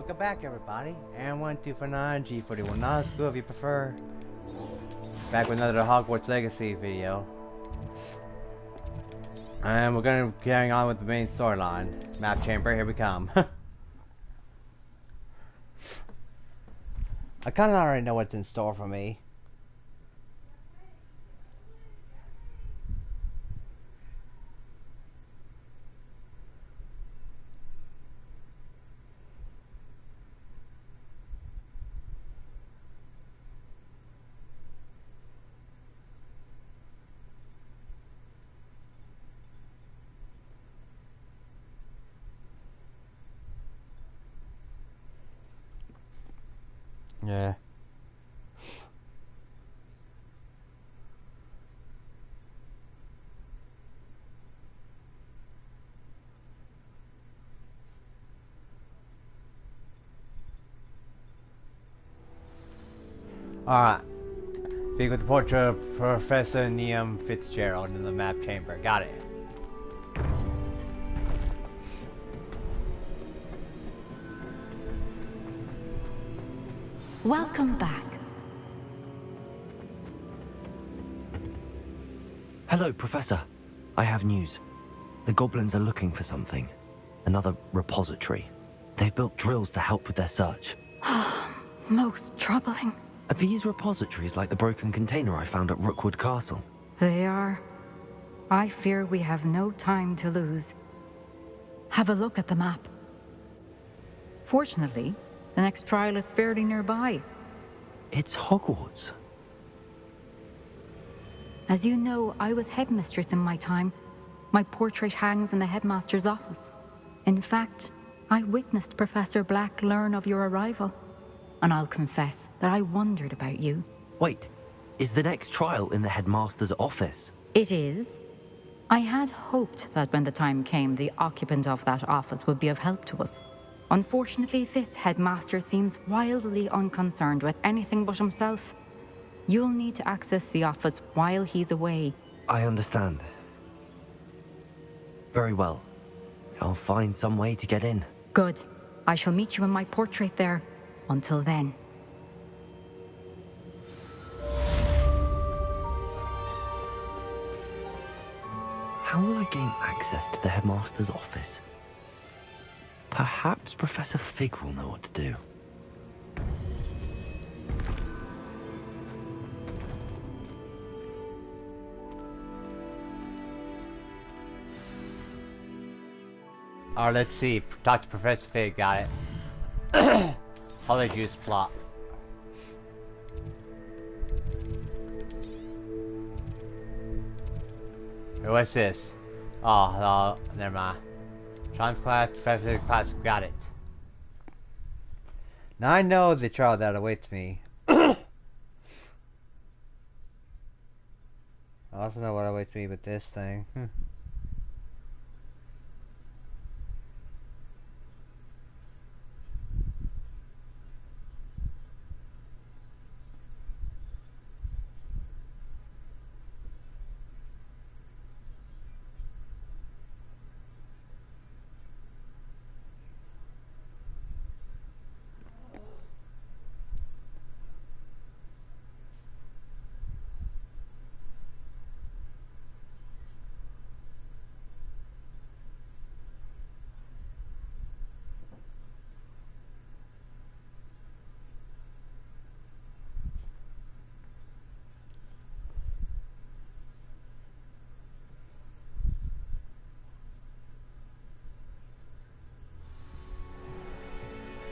Welcome back, everybody. And 12449 G41 not school if you prefer. Back with another Hogwarts Legacy video. And we're gonna be carrying on with the main storyline. Map chamber, here we come. I kinda already know what's in store for me. Yeah. Alright. Speak with the portrait of Professor Neum Fitzgerald in the map chamber. Got it. Welcome back. Hello, Professor. I have news. The goblins are looking for something. Another repository. They've built drills to help with their search. Most troubling. Are these repositories like the broken container I found at Rookwood Castle? They are. I fear we have no time to lose. Have a look at the map. Fortunately, the next trial is fairly nearby. It's Hogwarts. As you know, I was headmistress in my time. My portrait hangs in the headmaster's office. In fact, I witnessed Professor Black learn of your arrival. And I'll confess that I wondered about you. Wait, is the next trial in the headmaster's office? It is. I had hoped that when the time came, the occupant of that office would be of help to us. Unfortunately, this headmaster seems wildly unconcerned with anything but himself. You'll need to access the office while he's away. I understand. Very well. I'll find some way to get in. Good. I shall meet you in my portrait there. Until then. How will I gain access to the headmaster's office? Perhaps Professor Fig will know what to do. Alright, let's see. Talk to Professor Fig, got it. Polyjuice plot. Hey, what's this? Oh, never mind. Class, Professor Class, got it. Now I know the trial that awaits me. I also know what awaits me with this thing.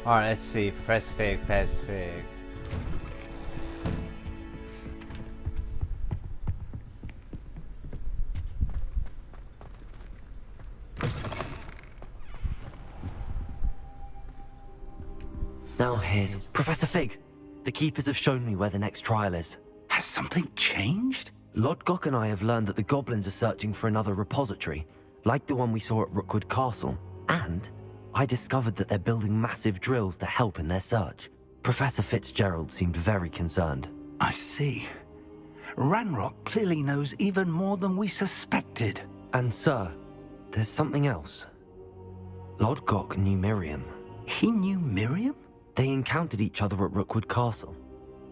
Alright, let's see. Professor Fig, Professor Fig. Now here's Professor Fig. The keepers have shown me where the next trial is. Has something changed? Lodgok and I have learned that the goblins are searching for another repository, like the one we saw at Rookwood Castle. And I discovered that they're building massive drills to help in their search. Professor Fitzgerald seemed very concerned. I see. Ranrock clearly knows even more than we suspected. And sir, there's something else. Lodgok knew Miriam. He knew Miriam? They encountered each other at Rookwood Castle.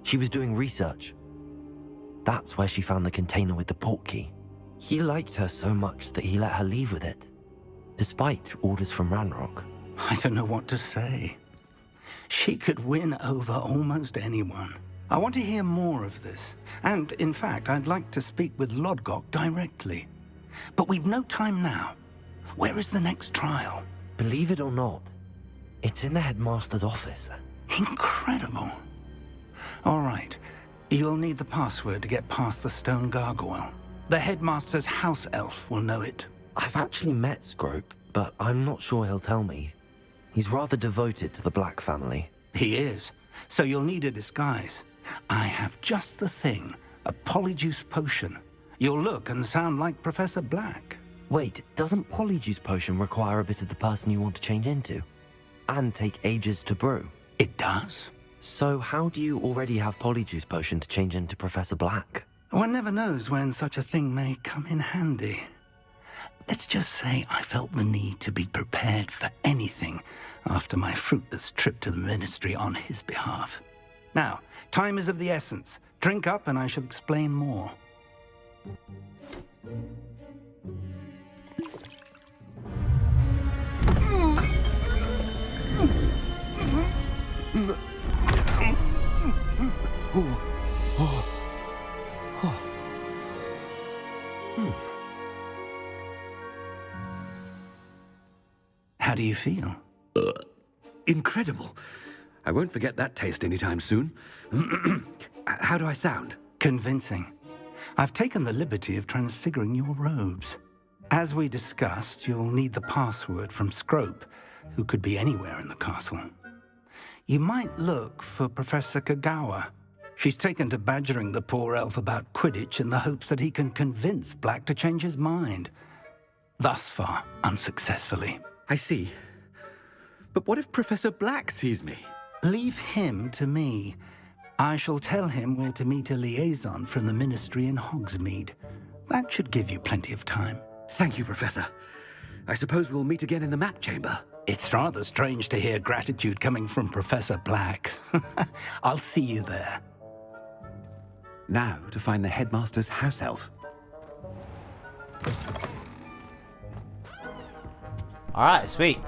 She was doing research. That's where she found the container with the portkey. He liked her so much that he let her leave with it, despite orders from Ranrock. I don't know what to say. She could win over almost anyone. I want to hear more of this. And, in fact, I'd like to speak with Lodgok directly. But we've no time now. Where is the next trial? Believe it or not, it's in the headmaster's office. Incredible. All right. You'll need the password to get past the stone gargoyle. The headmaster's house elf will know it. I've actually met Scrope, but I'm not sure he'll tell me. He's rather devoted to the Black family. He is. So you'll need a disguise. I have just the thing. A polyjuice potion. You'll look and sound like Professor Black. Wait, doesn't Polyjuice Potion require a bit of the person you want to change into? And take ages to brew? It does? So how do you already have Polyjuice Potion to change into Professor Black? One never knows when such a thing may come in handy. Let's just say I felt the need to be prepared for anything after my fruitless trip to the Ministry on his behalf. Now, time is of the essence. Drink up and I shall explain more. How do you feel? Incredible. I won't forget that taste anytime soon. How do I sound? Convincing. I've taken the liberty of transfiguring your robes. As we discussed, you'll need the password from Scrope, who could be anywhere in the castle. You might look for Professor Kagawa. She's taken to badgering the poor elf about Quidditch in the hopes that he can convince Black to change his mind. Thus far, unsuccessfully. I see. But what if Professor Black sees me? Leave him to me. I shall tell him where to meet a liaison from the Ministry in Hogsmeade. That should give you plenty of time. Thank you, Professor. I suppose we'll meet again in the map chamber. It's rather strange to hear gratitude coming from Professor Black. I'll see you there. Now to find the headmaster's house elf. Alright, sweet.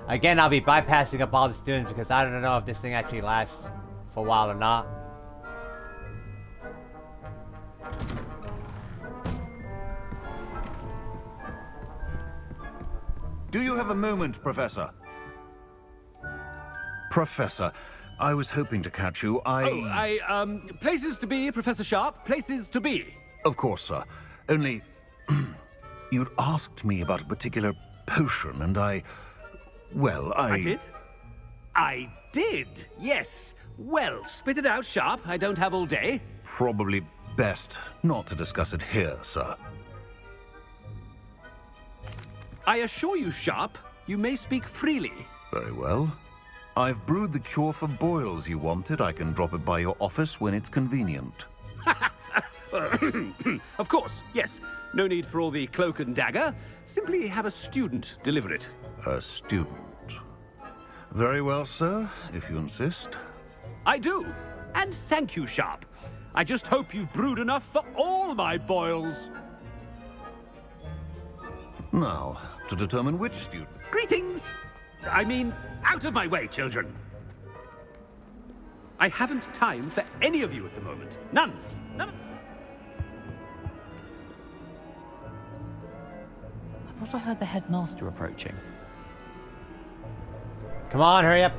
Again, I'll be bypassing up all the students because I don't know if this thing actually lasts for a while or not. Do you have a moment, Professor? Professor, I was hoping to catch you. Places to be, Professor Sharp. Places to be. Of course, sir. Only... you'd asked me about a particular potion, and well, I did? I did, yes. Well, spit it out, Sharp. I don't have all day. Probably best not to discuss it here, sir. I assure you, Sharp, you may speak freely. Very well. I've brewed the cure for boils you wanted. I can drop it by your office when it's convenient. Of course, yes. No need for all the cloak and dagger. Simply have a student deliver it. A student. Very well, sir, if you insist. I do. And thank you, Sharp. I just hope you've brewed enough for all my boils. Now, to determine which student... Greetings! I mean, out of my way, children. I haven't time for any of you at the moment. None. None. I thought I heard the headmaster approaching. Come on, hurry up.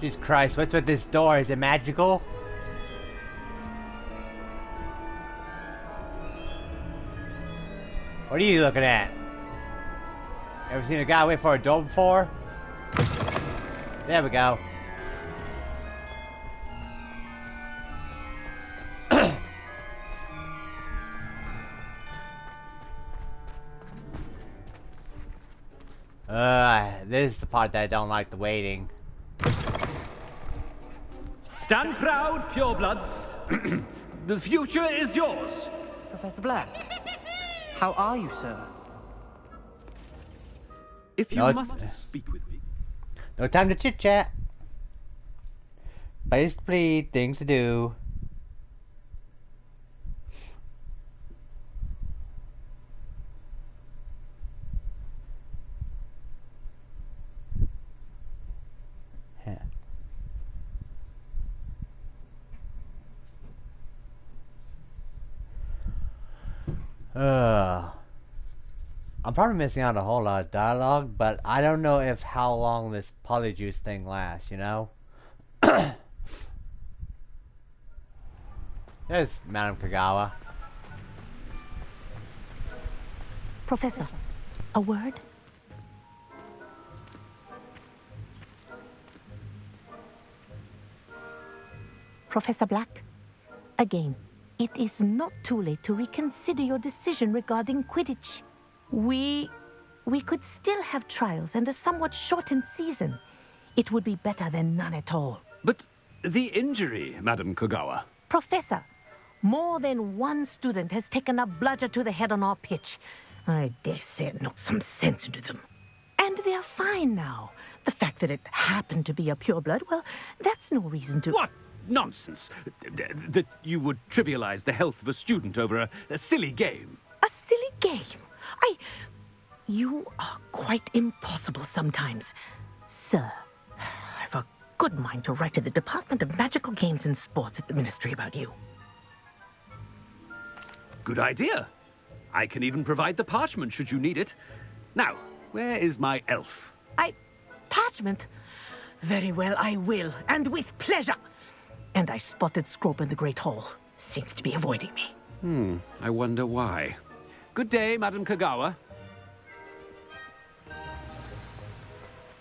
Jesus Christ, what's with this door? Is it magical? What are you looking at? Ever seen a guy wait for a door before? There we go. This is the part that I don't like, the waiting. Stand proud, purebloods. The future is yours. Professor Black, how are you, sir? if you No, must speak with me... No time to chit-chat. Place to plead, things to do. I'm probably missing out a whole lot of dialogue, but I don't know if how long this polyjuice thing lasts, you know? There's Madame Kagawa. Professor, a word? Professor Black, again, it is not too late to reconsider your decision regarding Quidditch. We could still have trials and a somewhat shortened season. It would be better than none at all. But the injury, Madame Kagawa. Professor, more than one student has taken a bludger to the head on our pitch. I dare say it knocked some sense into them. And they're fine now. The fact that it happened to be a pureblood, well, that's no reason to... What nonsense! That you would trivialize the health of a student over a silly game. A silly game? You are quite impossible sometimes. Sir, I've a good mind to write to the Department of Magical Games and Sports at the Ministry about you. Good idea. I can even provide the parchment should you need it. Now, where is my elf? Parchment? Very well, I will, and with pleasure. And I spotted Scrope in the Great Hall. Seems to be avoiding me. I wonder why. Good day, Madame Kagawa.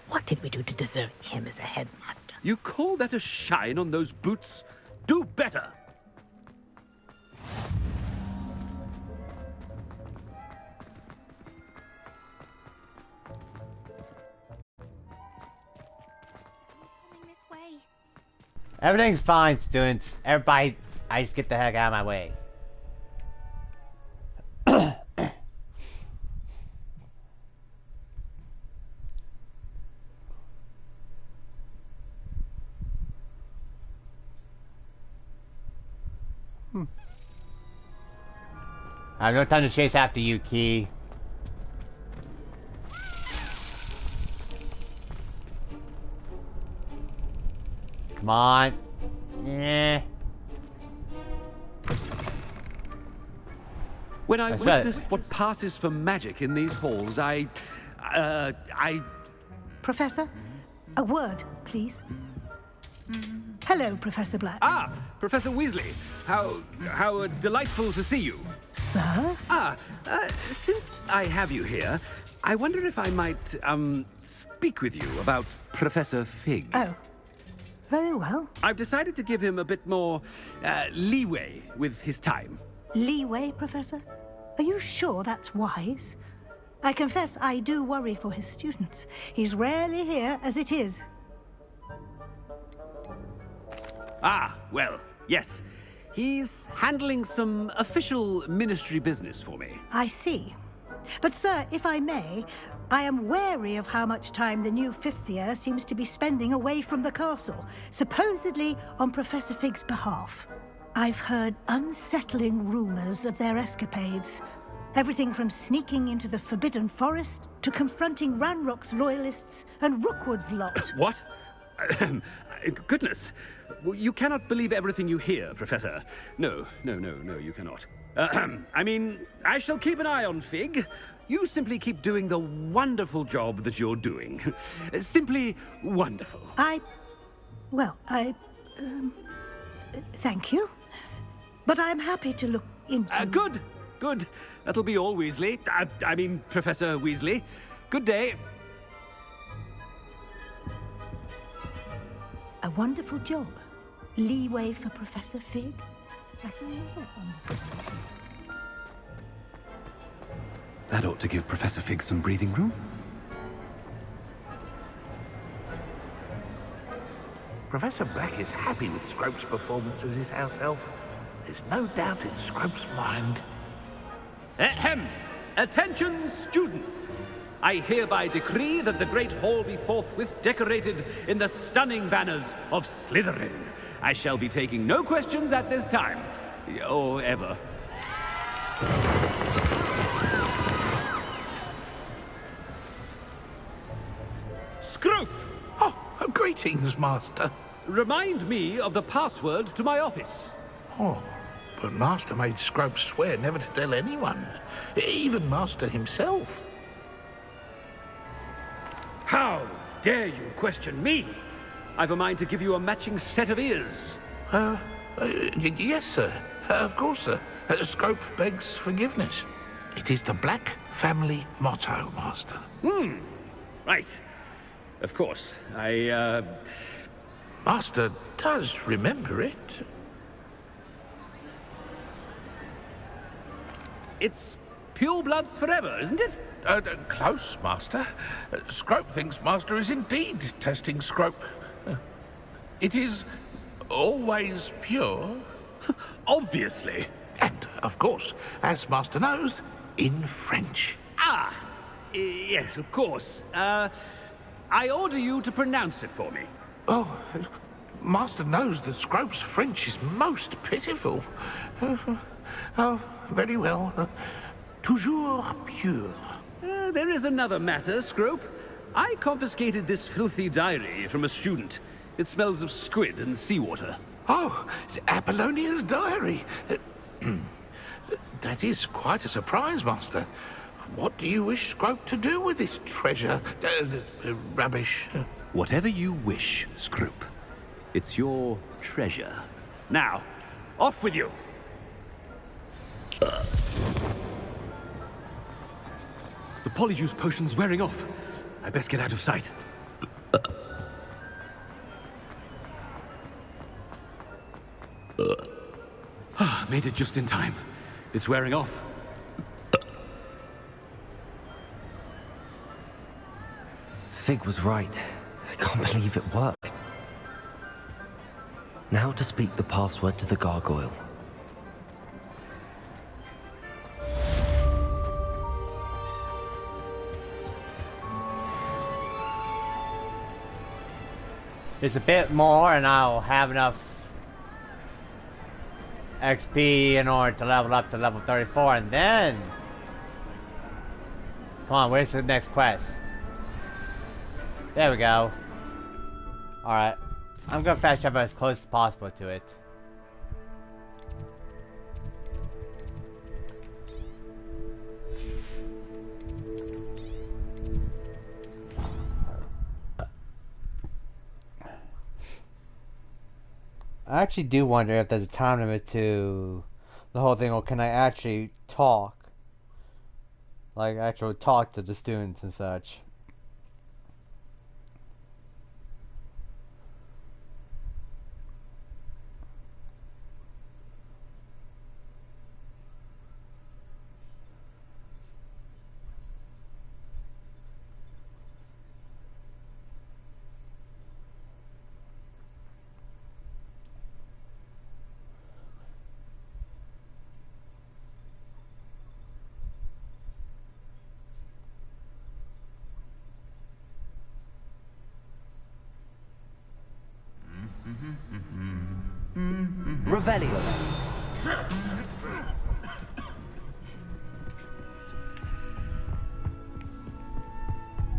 What did we do to deserve him as a headmaster? You call that a shine on those boots? Do better! Everything's fine, students. Everybody, I just get the heck out of my way. I have no time to chase after you, Key. Come on. Yeah. When I That's witness right. what passes for magic in these halls, I... Professor, a word, please. Hello, Professor Black. Ah, Professor Weasley. How delightful to see you. Sir? Since I have you here, I wonder if I might, speak with you about Professor Fig. Oh, very well. I've decided to give him a bit more, leeway with his time. Leeway, Professor? Are you sure that's wise? I confess I do worry for his students. He's rarely here as it is. Ah, well, yes. He's handling some official ministry business for me. I see. But, sir, if I may, I am wary of how much time the new fifth year seems to be spending away from the castle, supposedly on Professor Fig's behalf. I've heard unsettling rumors of their escapades. Everything from sneaking into the Forbidden Forest to confronting Ranrock's loyalists and Rookwood's lot. What? Goodness. You cannot believe everything you hear, Professor. No, you cannot. I mean, I shall keep an eye on Fig. You simply keep doing the wonderful job that you're doing. Simply wonderful. Thank you. But I'm happy to look into... Good. That'll be all, Weasley. I mean, Professor Weasley. Good day. A wonderful job. Leeway for Professor Fig. That ought to give Professor Fig some breathing room. Professor Black is happy with Scrope's performance as his house elf. There's no doubt in Scrope's mind. Ahem! Attention, students! I hereby decree that the Great Hall be forthwith decorated in the stunning banners of Slytherin. I shall be taking no questions at this time. Or ever. Scrope! Oh, greetings, Master. Remind me of the password to my office. Oh, but Master made Scrope swear never to tell anyone, even Master himself. How dare you question me? I've a mind to give you a matching set of ears. Yes, sir. Of course, sir. Scrope begs forgiveness. It is the Black family motto, Master. Right. Of course. Master does remember it. It's pure bloods forever, isn't it? Close, Master. Scrope thinks Master is indeed testing Scrope. It is always pure. Obviously. And, of course, as Master knows, in French. Ah! Yes, of course. I order you to pronounce it for me. Oh, Master knows that Scrope's French is most pitiful. Oh, very well. Toujours pure. There is another matter, Scrope. I confiscated this filthy diary from a student. It smells of squid and seawater. Oh, Apollonia's diary. That is quite a surprise, Master. What do you wish Scrope to do with this treasure? Rubbish. Whatever you wish, Scrope. It's your treasure. Now, off with you! The polyjuice potion's wearing off. I best get out of sight. Made it just in time. It's wearing off. Fig was right. I can't believe it worked. Now to speak the password to the gargoyle. Just a bit more and I'll have enough XP in order to level up to level 34 and then... Come on, where's the next quest? There we go. Alright. I'm gonna fast travel as close as possible to it. I actually do wonder if there's a time limit to the whole thing, or can I actually talk? Like, actually talk to the students and such. Revelio.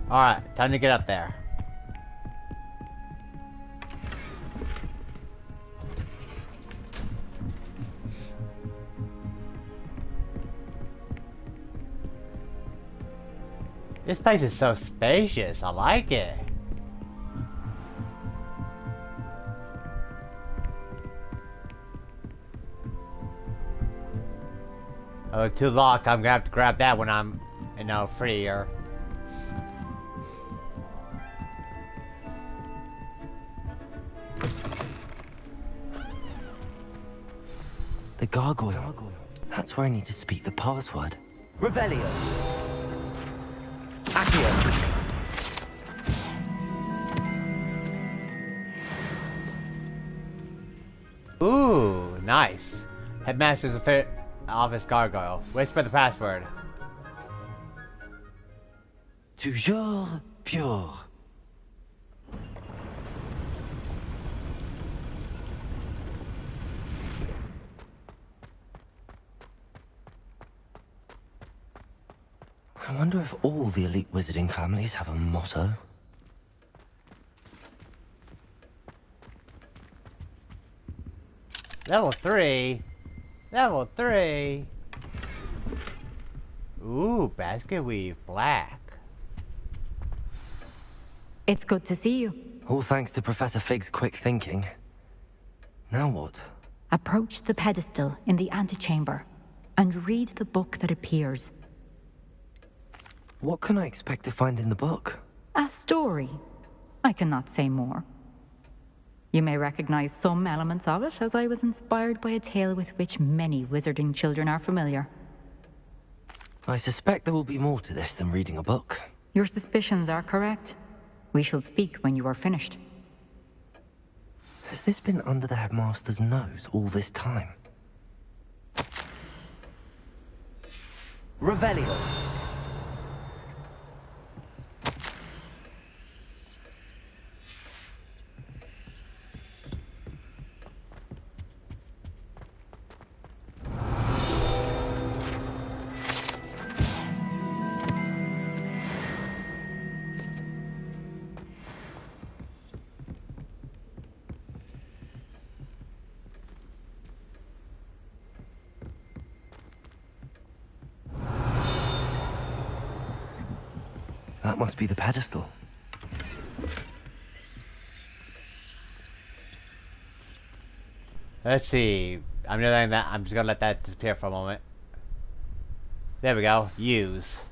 Alright, time to get up there. This place is so spacious, I like it. Oh, too locked. I'm gonna have to grab that when I'm, you know, freer. The gargoyle. That's where I need to speak the password. Revelio. Accio. Ooh, nice. Headmaster's office gargoyle. Whisper the password. toujours pure. I wonder if all the elite wizarding families have a motto. Level 3? Level 3? Ooh, basket weave, black. It's good to see you. All thanks to Professor Fig's quick thinking. Now what? Approach the pedestal in the antechamber and read the book that appears. What can I expect to find in the book? A story. I cannot say more. You may recognize some elements of it, as I was inspired by a tale with which many wizarding children are familiar. I suspect there will be more to this than reading a book. Your suspicions are correct. We shall speak when you are finished. Has this been under the headmaster's nose all this time? Revelio. That must be the pedestal. Let's see. I'm just gonna let that disappear for a moment. There we go. Use.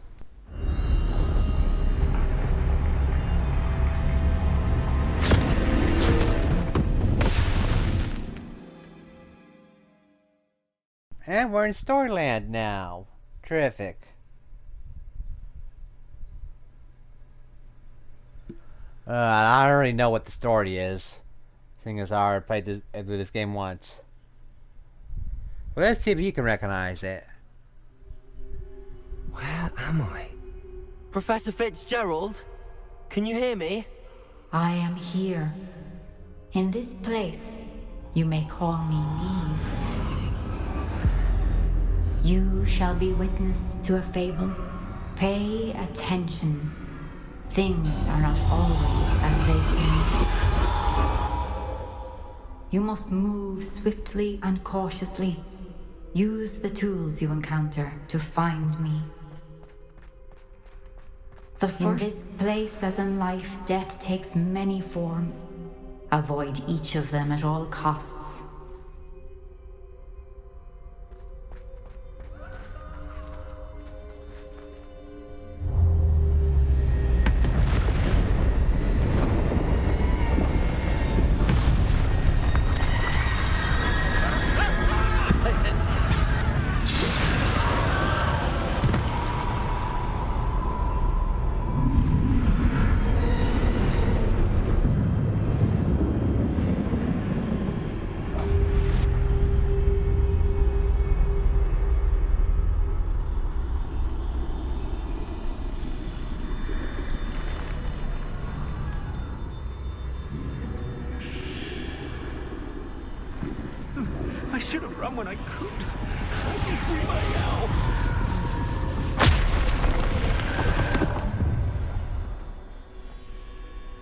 And we're in Storyland now. Terrific. I already know what the story is, seeing as I already played this game once. But let's see if you can recognize it. Where am I? Professor Fitzgerald? Can you hear me? I am here. In this place, you may call me Neve. You shall be witness to a fable. Pay attention. Things are not always as they seem. You must move swiftly and cautiously. Use the tools you encounter to find me. In this place, as in life, death takes many forms. Avoid each of them at all costs. I should have run when I could. I can free my owl.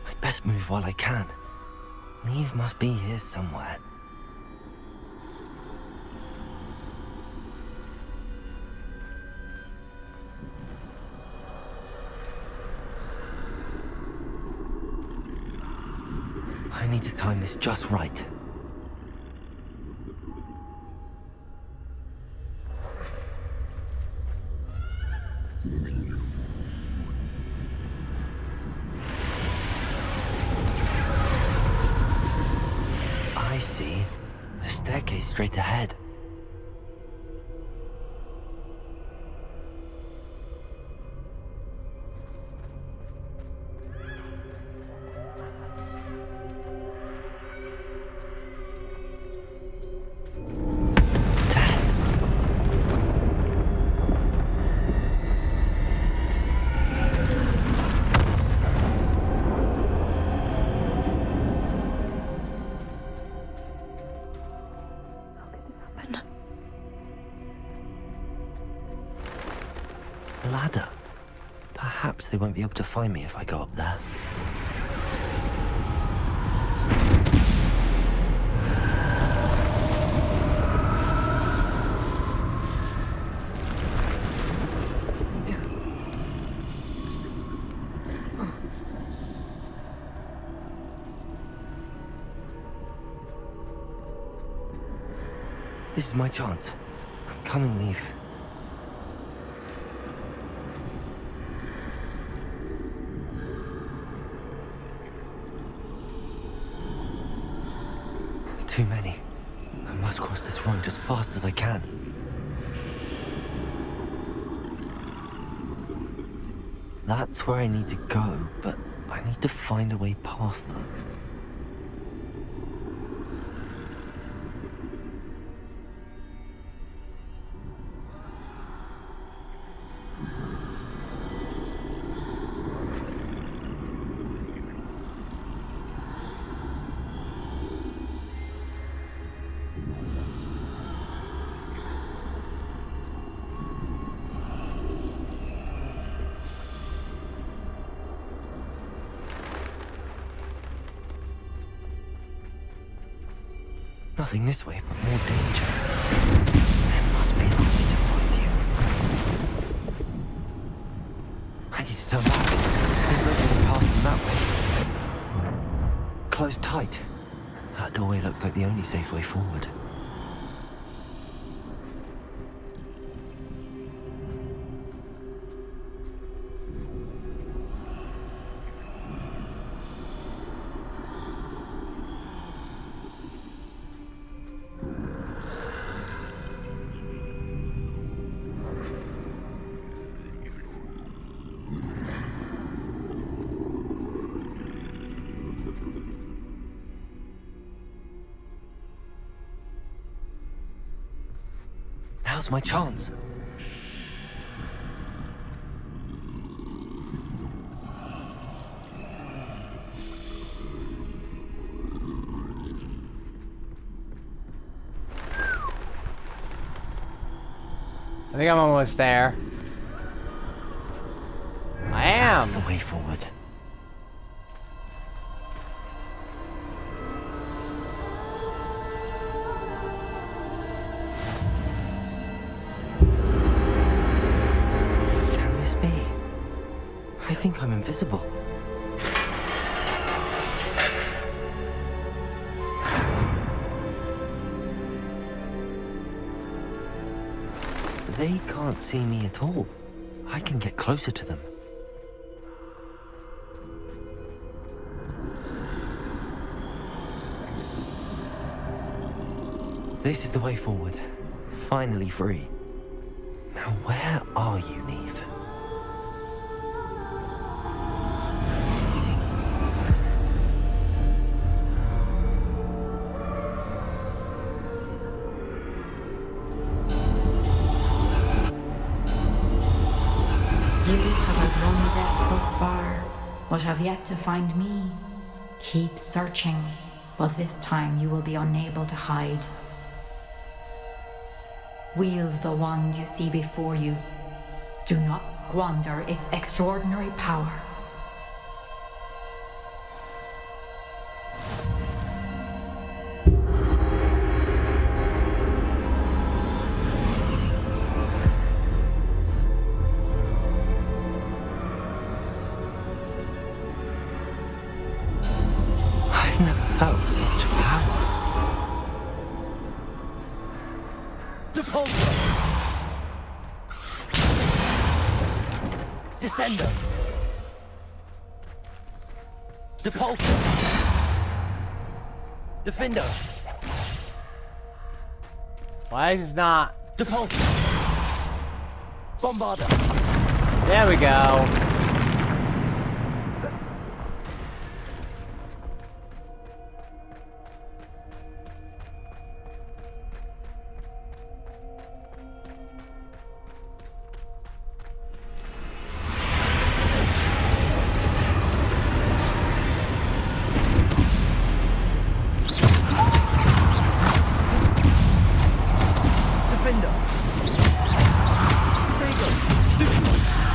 I'd best move while I can. Neve must be here somewhere. I need to time this just right. I see. A staircase straight ahead. ladder. Perhaps they won't be able to find me if I go up there. This is my chance. Come and leave. Too many. I must cross this road as fast as I can. That's where I need to go, but I need to find a way past them. Nothing this way, but more danger. There must be another way to find you. I need to turn back. There's no getting past them that way. Close tight. That doorway looks like the only safe way forward. Now's my chance. I think I'm almost there. I am. That's the way forward. Can this be? I think I'm invisible. They can't see me at all. I can get closer to them. This is the way forward. Finally free. Now where are you, Neve? You have run death thus far, but have yet to find me. Keep searching, but this time you will be unable to hide. Wield the wand you see before you. Do not squander its extraordinary power. I've never felt such power. Depulso! Descendo! Depulso! Defendo! Why is it not? Depulso! Bombarda! There we go. Defender! Frigo! Stupid!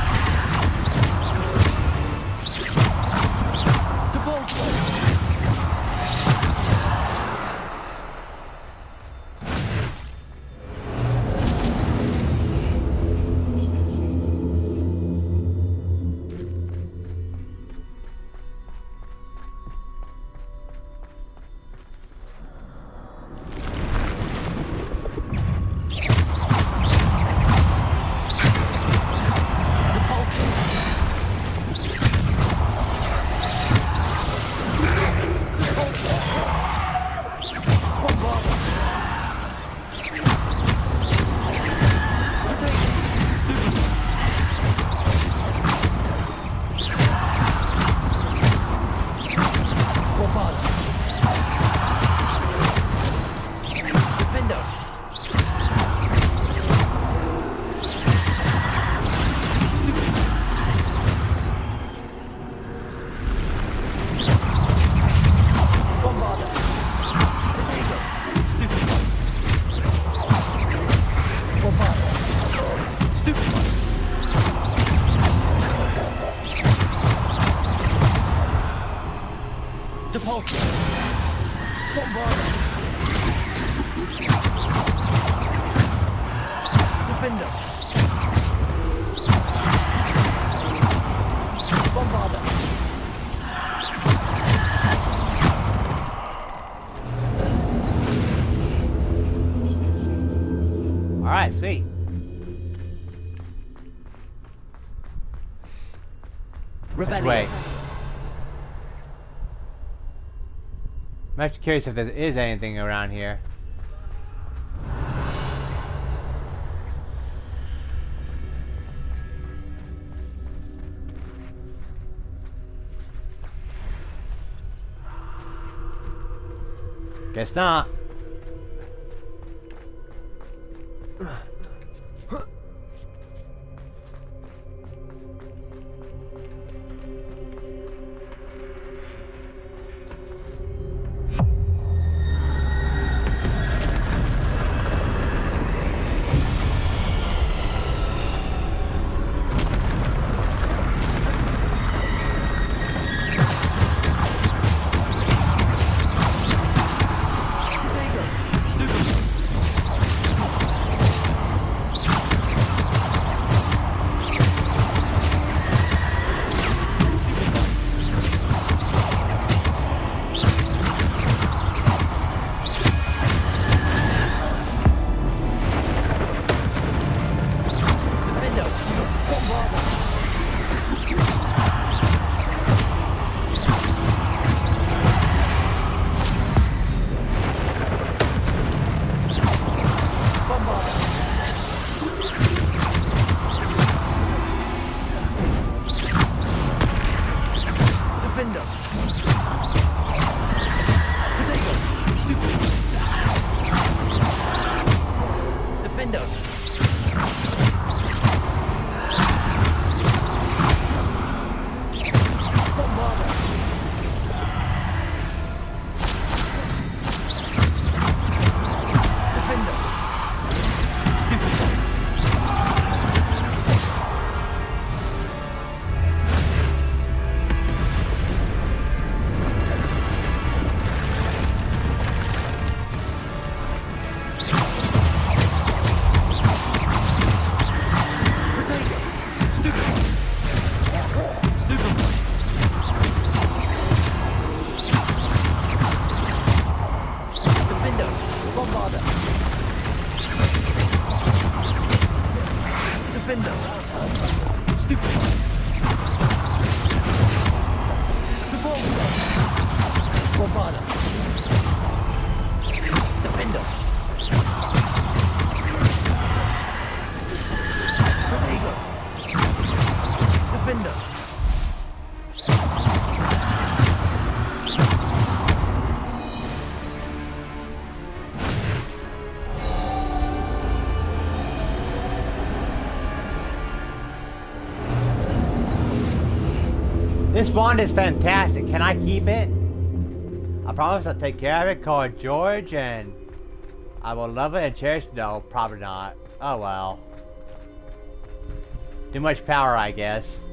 Defender. Bombarder. Alright, sweet. Let's wait. I'm actually curious if there is anything around here. Guess not. This wand is fantastic. Can I keep it? I promise I'll take care of it. Call it George, and I will love it and cherish it. No, probably not. Oh well. Too much power, I guess.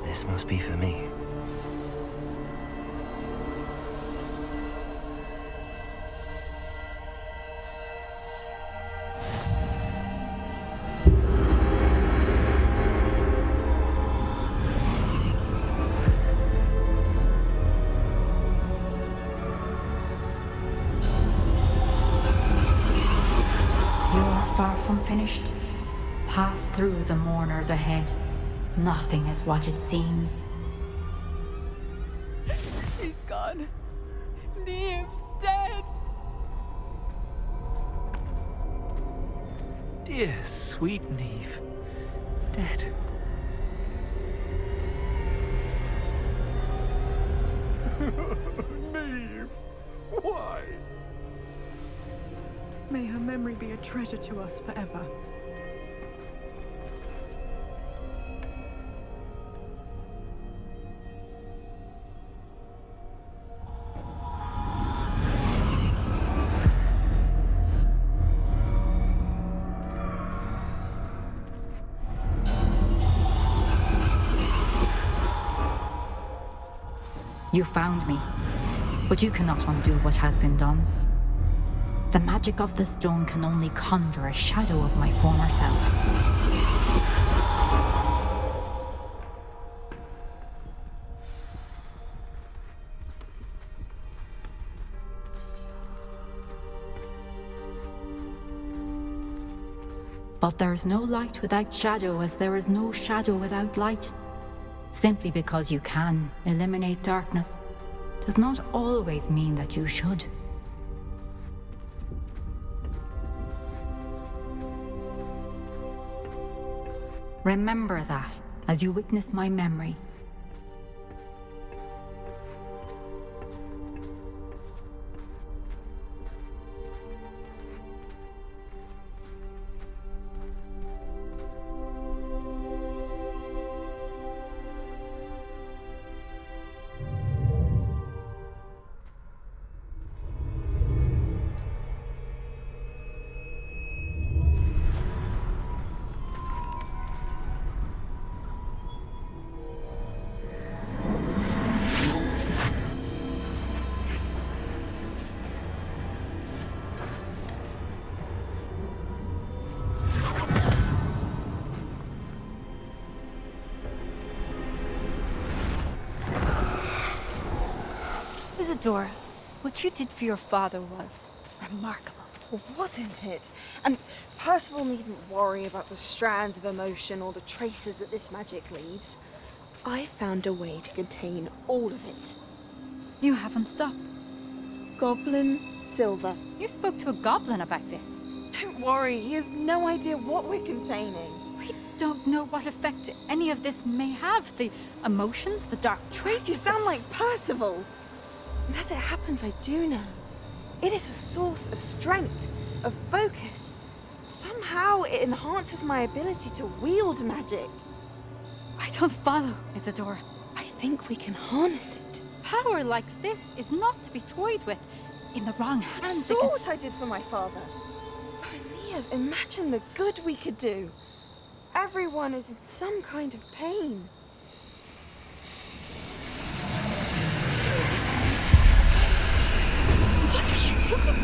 This must be for me. You're far from finished. Pass through the mourners ahead. Nothing is what it seems. She's gone. Neve's dead. Dear sweet Neve. Dead. Neve! Why? May her memory be a treasure to us forever. You found me, but you cannot undo what has been done. The magic of the stone can only conjure a shadow of my former self. But there is no light without shadow, as there is no shadow without light. Simply because you can eliminate darkness does not always mean that you should. Remember that as you witness my memory. Isadora, what you did for your father was remarkable, wasn't it? And Percival needn't worry about the strands of emotion or the traces that this magic leaves. I found a way to contain all of it. You haven't stopped. Goblin Silver. You spoke to a goblin about this. Don't worry, he has no idea what we're containing. We don't know what effect any of this may have. The emotions, the dark traits. You sound like Percival. And as it happens, I do know. It is a source of strength, of focus. Somehow it enhances my ability to wield magic. I don't follow, Isadora. I think we can harness it. Power like this is not to be toyed with. In the wrong hands. You saw what I did for my father. Oh, Neve, imagine the good we could do. Everyone is in some kind of pain. What are you doing?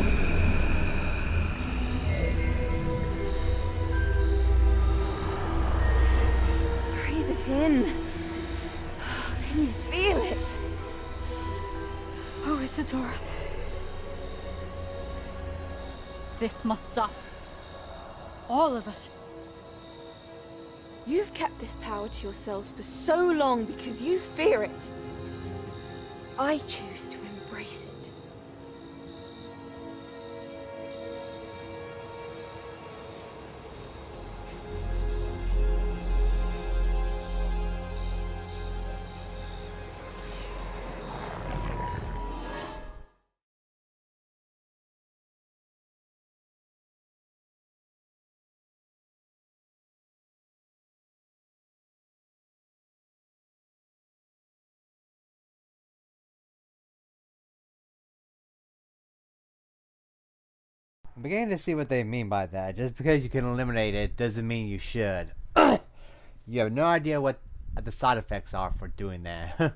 Breathe it in. Can you feel it? Oh, Isadora. This must stop. All of it. You've kept this power to yourselves for so long because you fear it. I choose to embrace it. I'm beginning to see what they mean by that. Just because you can eliminate it doesn't mean you should. You have no idea what the side effects are for doing that.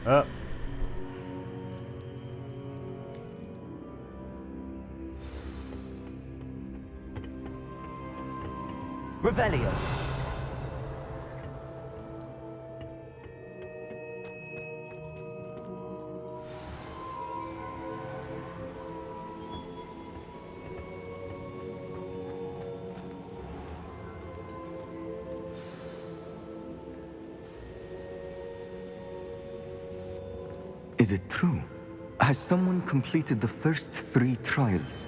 Oh. Revelio. Is it true? Has someone completed the first 3 trials?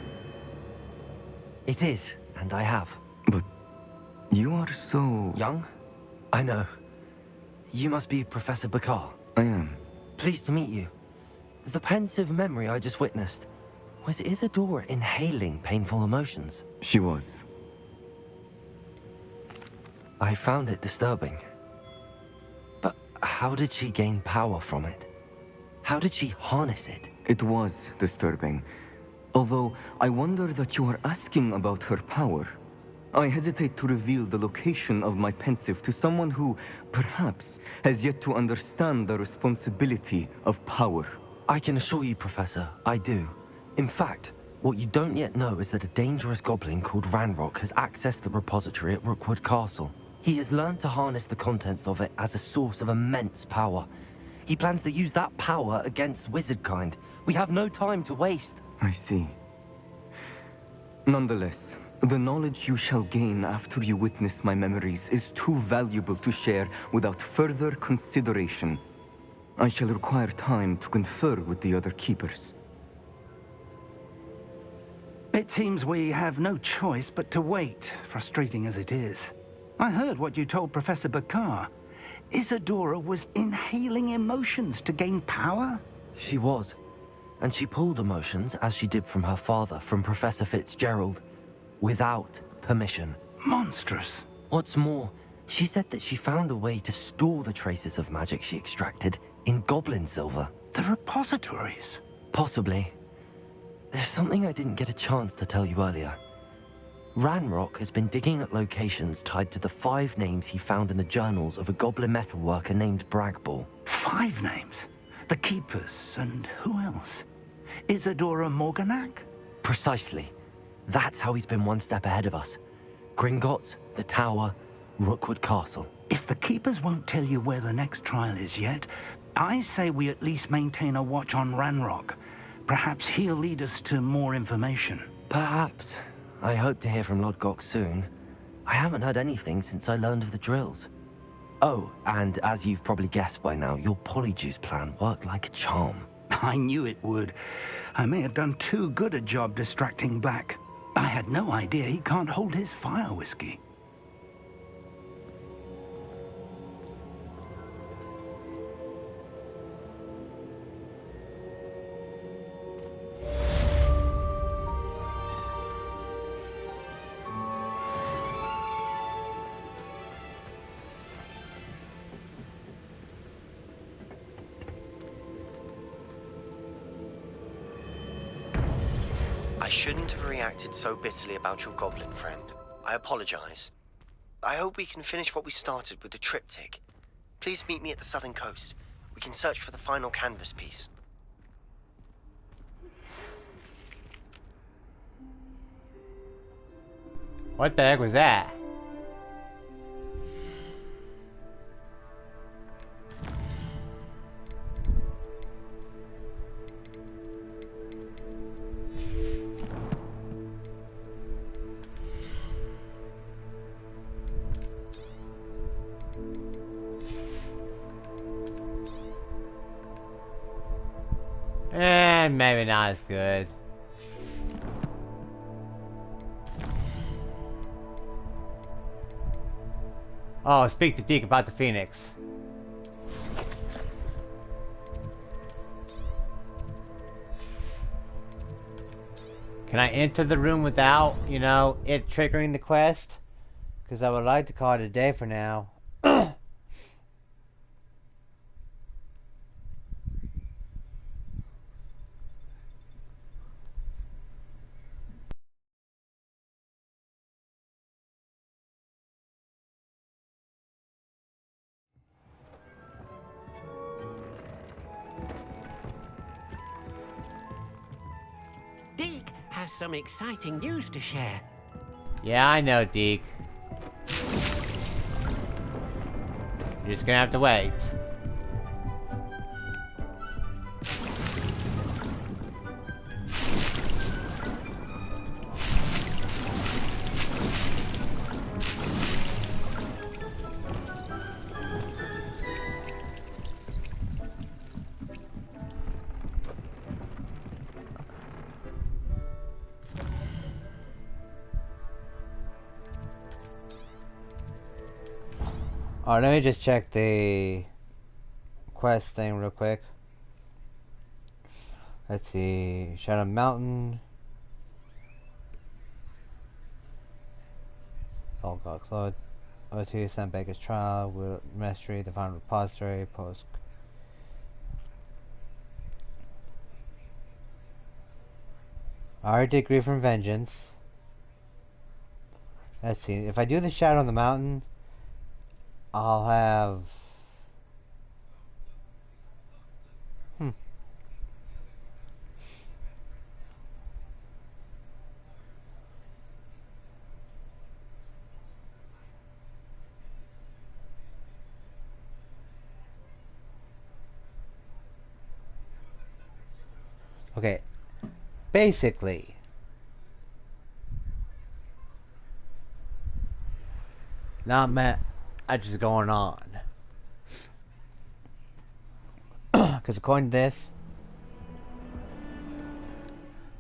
It is, and I have. But you are so... Young? I know. You must be Professor Bakar. I am. Pleased to meet you. The pensive memory I just witnessed, was Isadora inhaling painful emotions? She was. I found it disturbing. But how did she gain power from it? How did she harness it? It was disturbing. Although, I wonder that you are asking about her power. I hesitate to reveal the location of my pensive to someone who, perhaps, has yet to understand the responsibility of power. I can assure you, Professor, I do. In fact, what you don't yet know is that a dangerous goblin called Ranrock has accessed the repository at Rookwood Castle. He has learned to harness the contents of it as a source of immense power. He plans to use that power against wizardkind. We have no time to waste. I see. Nonetheless, the knowledge you shall gain after you witness my memories is too valuable to share without further consideration. I shall require time to confer with the other keepers. It seems we have no choice but to wait, frustrating as it is. I heard what you told Professor Bakar. Isadora was inhaling emotions to gain power? She was. And she pulled emotions, as she did from her father, from Professor Fitzgerald, without permission. Monstrous. What's more, she said that she found a way to store the traces of magic she extracted in goblin silver. The repositories? Possibly. There's something I didn't get a chance to tell you earlier. Ranrock has been digging at locations tied to the 5 names he found in the journals of a goblin metalworker named Bragball. 5 names? The Keepers, and who else? Isadora Morganac? Precisely. That's how he's been one step ahead of us. Gringotts, the Tower, Rookwood Castle. If the Keepers won't tell you where the next trial is yet, I say we at least maintain a watch on Ranrock. Perhaps he'll lead us to more information. Perhaps. I hope to hear from Lodgok soon. I haven't heard anything since I learned of the drills. Oh, and as you've probably guessed by now, your polyjuice plan worked like a charm. I knew it would. I may have done too good a job distracting Black. I had no idea he can't hold his fire whiskey. I shouldn't have reacted so bitterly about your goblin friend. I apologize. I hope we can finish what we started with the triptych. Please meet me at the southern coast. We can search for the final canvas piece. What the heck was that? Maybe not as good. Oh, speak to Deke about the Phoenix. Can I enter the room without, you know, it triggering the quest? Because I would like to call it a day for now. Deke has some exciting news to share. Yeah, I know, Deke. You're just gonna have to wait. Alright, let me just check the quest thing real quick. Let's see. Shadow Mountain. Oh god, Claude. O2, St. Baker's Trial, Will Mystery, the Final Repository, Post. I already did Grief from Vengeance. Let's see. If I do the shadow on the mountain, I'll have... Okay. Basically... not much is going on. Because according to this...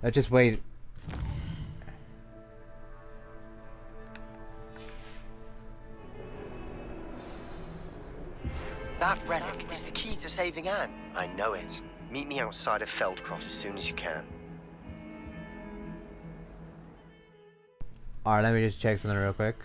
let's just wait. That relic is the key to saving Anne. I know it. Meet me outside of Feldcroft as soon as you can. Alright, let me just check something real quick.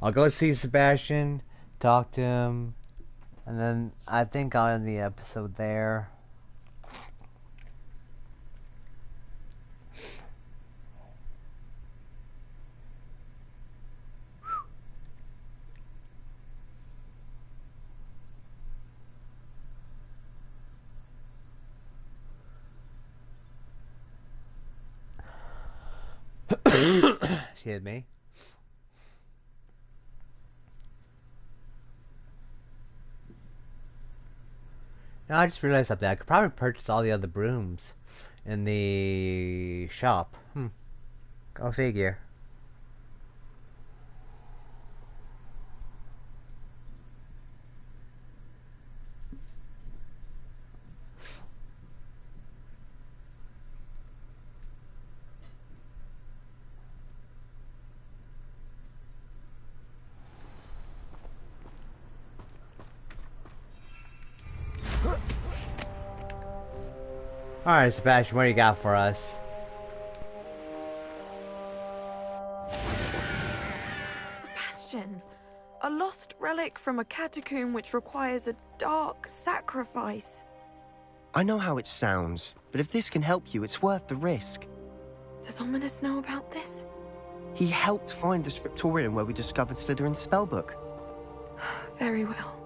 I'll go see Sebastian, talk to him, and then I think I'll end the episode there. Excuse me. Now I just realized something. I could probably purchase all the other brooms in the shop. Go figure. Alright, Sebastian, what do you got for us? Sebastian, a lost relic from a catacomb which requires a dark sacrifice. I know how it sounds, but if this can help you, it's worth the risk. Does Ominous know about this? He helped find the scriptorium where we discovered Slytherin's spellbook. Very well.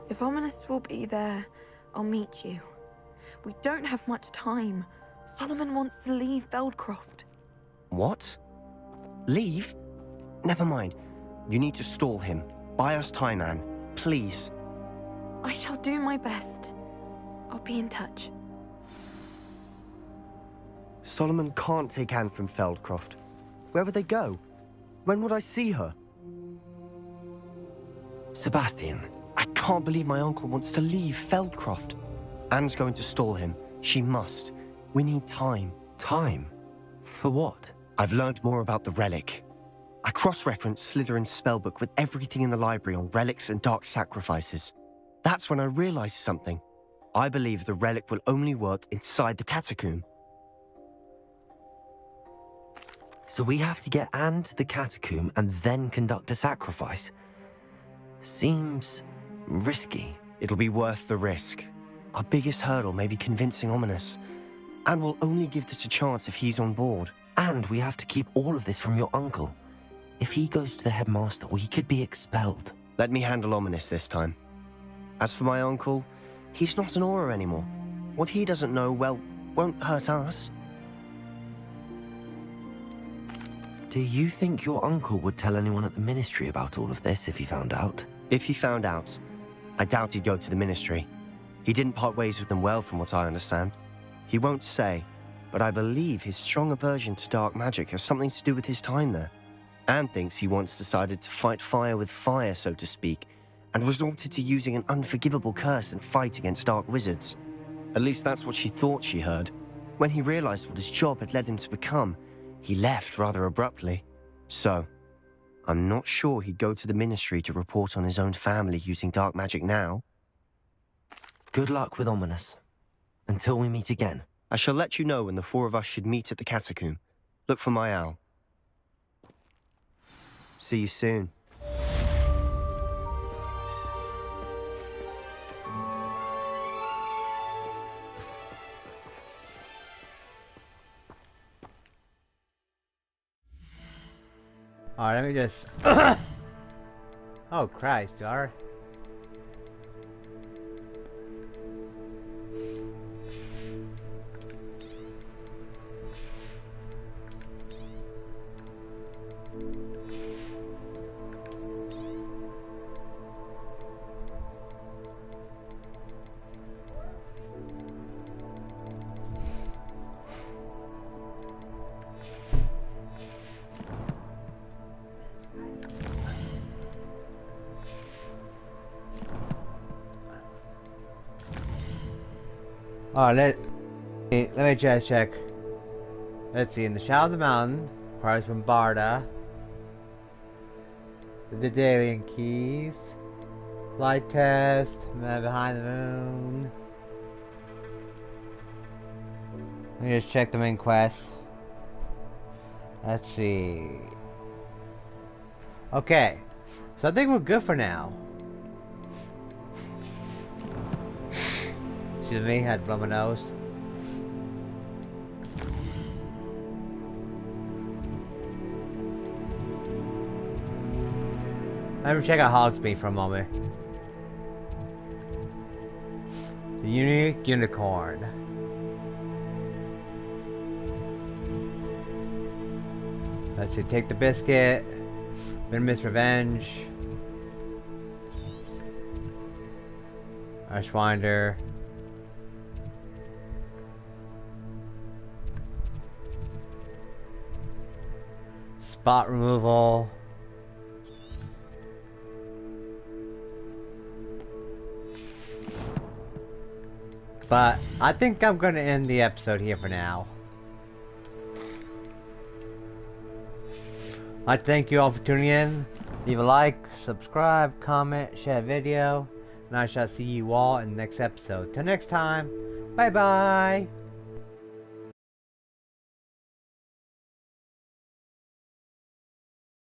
If Ominous will be there, I'll meet you. We don't have much time. Solomon wants to leave Feldcroft. What? Leave? Never mind. You need to stall him. Buy us time, Anne. Please. I shall do my best. I'll be in touch. Solomon can't take Anne from Feldcroft. Where would they go? When would I see her? Sebastian. I can't believe my uncle wants to leave Feldcroft. Anne's going to stall him. She must. We need time. Time? For what? I've learned more about the relic. I cross-referenced Slytherin's spellbook with everything in the library on relics and dark sacrifices. That's when I realized something. I believe the relic will only work inside the catacomb. So we have to get Anne to the catacomb and then conduct a sacrifice? Seems risky. It'll be worth the risk. Our biggest hurdle may be convincing Ominous. And we'll only give this a chance if he's on board. And we have to keep all of this from your uncle. If he goes to the headmaster, we could be expelled. Let me handle Ominous this time. As for my uncle, he's not an Auror anymore. What he doesn't know, well, won't hurt us. Do you think your uncle would tell anyone at the Ministry about all of this if he found out? If he found out, I doubt he'd go to the Ministry. He didn't part ways with them well, from what I understand. He won't say, but I believe his strong aversion to dark magic has something to do with his time there. Anne thinks he once decided to fight fire with fire, so to speak, and resorted to using an unforgivable curse and fight against dark wizards. At least that's what she thought she heard. When he realized what his job had led him to become, he left rather abruptly. So, I'm not sure he'd go to the Ministry to report on his own family using dark magic now. Good luck with Ominous. Until we meet again. I shall let you know when the four of us should meet at the catacomb. Look for my owl. See you soon. Alright, let me just... Oh, Christ, alright. Alright, let me just check. Let's see, in the shadow of the mountain, parts from Barda. The Daedalian keys. Flight test, man behind the moon. Let me just check the main quest. Let's see. Okay, so I think we're good for now. Excuse me, had to blow my nose. Let me check out Hogsmeade for a moment. The unique unicorn. Let's see, take the biscuit. Minimus revenge. Archwinder. Spot removal. But I think I'm going to end the episode here for now. I thank you all for tuning in. Leave a like, subscribe, comment, share the video, and I shall see you all in the next episode. Till next time, bye bye.